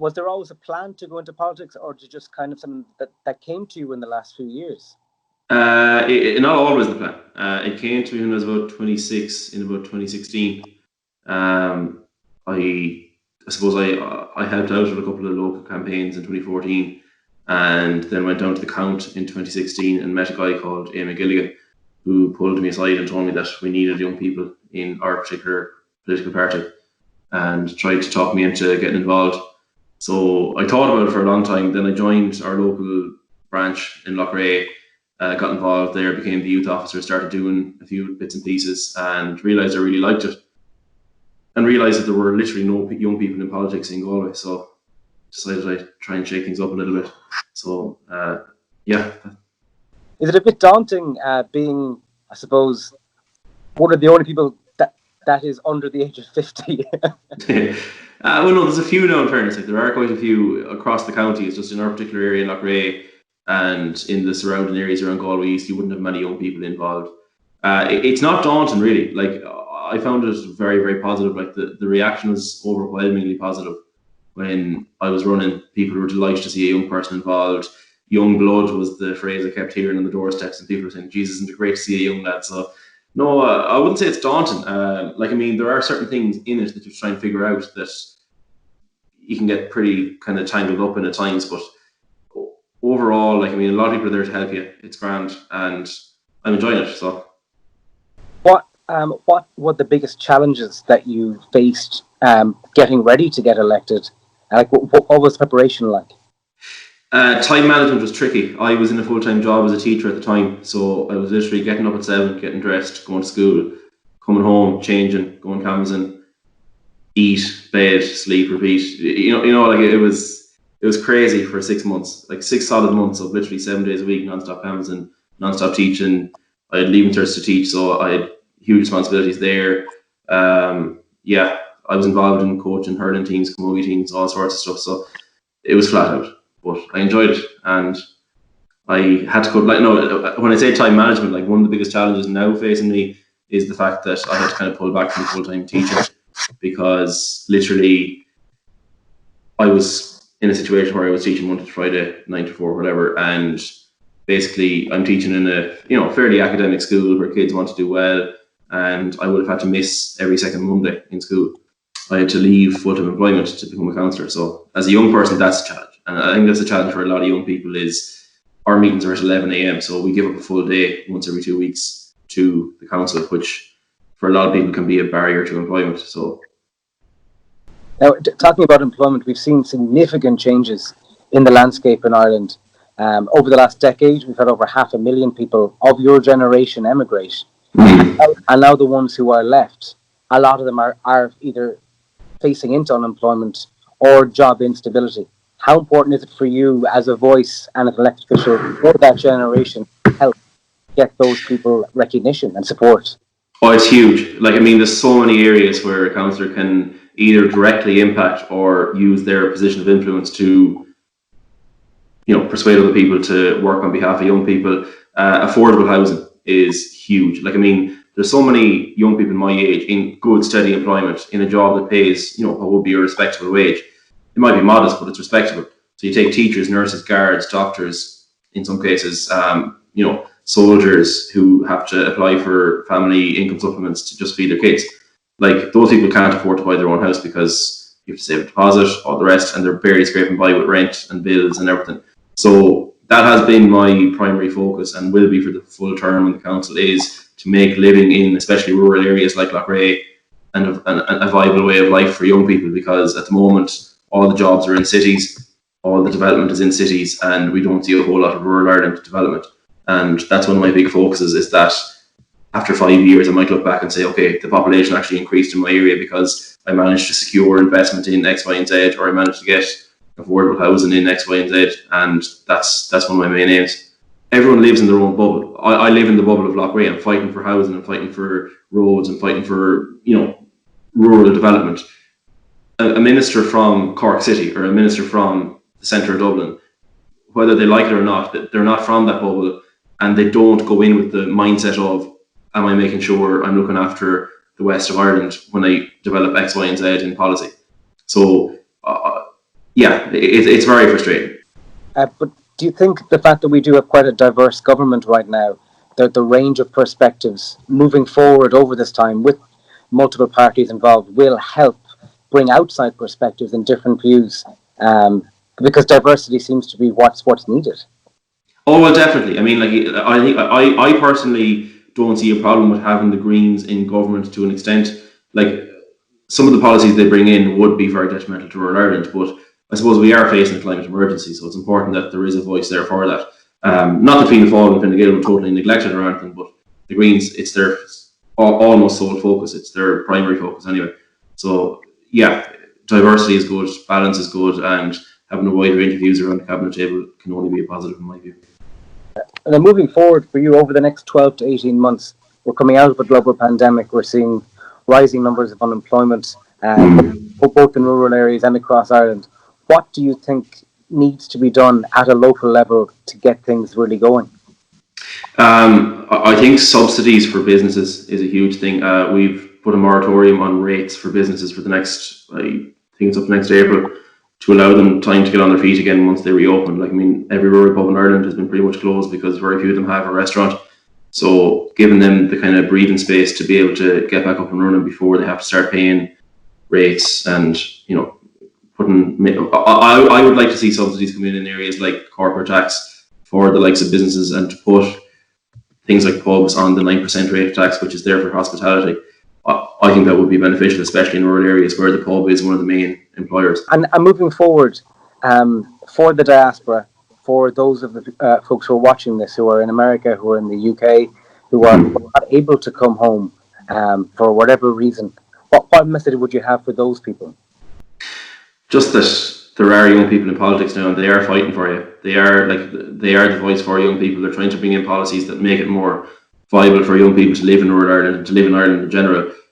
was there always a plan to go into politics, or was it just kind of something that came to you in the last few years? Not always the plan. It came to me when I was about 26, in about 2016. I suppose I helped out with a couple of local campaigns in 2014, and then went down to the Count in 2016 and met a guy called Eamon Gilligan, who pulled me aside and told me that we needed young people in our particular political party, and tried to talk me into getting involved. So I thought about it for a long time. Then I joined our local branch in Loughrea, got involved there, became the youth officer, started doing a few bits and pieces, and realised I really liked it. And realised that there were literally no young people in politics in Galway. So decided I'd try and shake things up a little bit. So, yeah. Is it a bit daunting being, I suppose, one of the only people that is under the age of 50? Well, no, there's a few now in fairness. Like, there are quite a few across the county. It's just in our particular area in Loughrea and in the surrounding areas around Galway East, you wouldn't have many young people involved. It's not daunting, really. Like, I found it very, very positive. Like, the reaction was overwhelmingly positive when I was running. People were delighted to see a young person involved. Young blood was the phrase I kept hearing on the doorsteps, and people were saying, Jesus, isn't it great to see a young lad? So, no, I wouldn't say it's daunting. There are certain things in it that you try and figure out that you can get pretty kind of tangled up in at times, but overall, a lot of people are there to help you. It's grand, and I'm enjoying it. So, what were the biggest challenges that you faced getting ready to get elected? Like, what was preparation like? Time management was tricky. I was in a full-time job as a teacher at the time, so I was literally getting up at 7, getting dressed, going to school, coming home, changing, going canvassing, eat, bed, sleep, repeat. It was crazy for 6 months, like 6 solid months of literally 7 days a week, non-stop canvassing, non-stop teaching. I had leaving cert to teach, so I had huge responsibilities there. I was involved in coaching hurling teams, camogie teams, all sorts of stuff. So it was flat out, but I enjoyed it, and I had to when I say time management, like, one of the biggest challenges now facing me is the fact that I had to kind of pull back from full-time teaching, because literally I was in a situation where I was teaching Monday to Friday, 9 to 4, whatever, and basically I'm teaching in a fairly academic school where kids want to do well, and I would have had to miss every second Monday in school. I had to leave full-time employment to become a councillor. So as a young person, that's a challenge. And I think that's a challenge for a lot of young people. Is our meetings are at 11 a.m. So we give up a full day once every 2 weeks to the council, which for a lot of people can be a barrier to employment. So now, talking about employment, we've seen significant changes in the landscape in Ireland. Over the last decade, we've had over 500,000 people of your generation emigrate. And now the ones who are left, a lot of them are either facing into unemployment or job instability. How important is it for you as a voice and as an elected official for that generation to help get those people recognition and support? Oh, it's huge. There's so many areas where a councillor can either directly impact or use their position of influence to, persuade other people to work on behalf of young people. Affordable housing is huge. There's so many young people my age in good, steady employment in a job that pays, what would be a respectable wage. It might be modest, but it's respectable. So you take teachers, nurses, guards, doctors, in some cases, soldiers who have to apply for family income supplements to just feed their kids. Those people can't afford to buy their own house because you have to save a deposit, all the rest, and they're barely scraping by with rent and bills and everything. So that has been my primary focus, and will be for the full term in the council, is to make living in especially rural areas like Loughrea and a viable way of life for young people, because at the moment all the jobs are in cities, all the development is in cities, and we don't see a whole lot of rural Ireland development. And that's one of my big focuses, is that after 5 years I might look back and say, okay, the population actually increased in my area because I managed to secure investment in X, Y, and Z, or I managed to get affordable housing in X, Y, and Z, and that's one of my main aims. Everyone lives in their own bubble. I live in the bubble of Loughrea. I'm fighting for housing, I'm fighting for roads, I'm fighting for, rural development. A minister from Cork City or a minister from the centre of Dublin, whether they like it or not, they're not from that bubble, and they don't go in with the mindset of, am I making sure I'm looking after the west of Ireland when I develop X, Y, and Z in policy? So yeah, it's very frustrating. But do you think the fact that we do have quite a diverse government right now, the range of perspectives moving forward over this time with multiple parties involved will help bring outside perspectives and different views? Because diversity seems to be what's needed. Oh well, definitely. I mean, like I think I personally don't see a problem with having the Greens in government to an extent. Like some of the policies they bring in would be very detrimental to rural Ireland, but I suppose we are facing a climate emergency, so it's important that there is a voice there for that. Not that Fianna Fail and Fine Gael were totally neglected or anything, but the Greens, it's their almost sole focus. It's their primary focus anyway. So yeah, diversity is good, balance is good, and having a wide range of views around the cabinet table can only be a positive in my view. And then moving forward for you over the next 12 to 18 months, we're coming out of a global pandemic. We're seeing rising numbers of unemployment, both in rural areas and across Ireland. What do you think needs to be done at a local level to get things really going? I think subsidies for businesses is a huge thing. We've put a moratorium on rates for businesses for the next, I think it's up next April, to allow them time to get on their feet again once they reopen. Like, I mean, every rural pub in Ireland has been pretty much closed because very few of them have a restaurant. So giving them the kind of breathing space to be able to get back up and running before they have to start paying rates and, you know, I would like to see subsidies come in areas like corporate tax for the likes of businesses, and to put things like pubs on the 9% rate of tax, which is there for hospitality. I think that would be beneficial, especially in rural areas where the pub is one of the main employers. And moving forward, for the diaspora, for those of the folks who are watching this, who are in America, who are in the UK, who are not able to come home for whatever reason, what message would you have for those people? Just that there are young people in politics now, and they are fighting for you. They are the voice for young people. They're trying to bring in policies that make it more viable for young people to live in rural Ireland and to live in Ireland in general.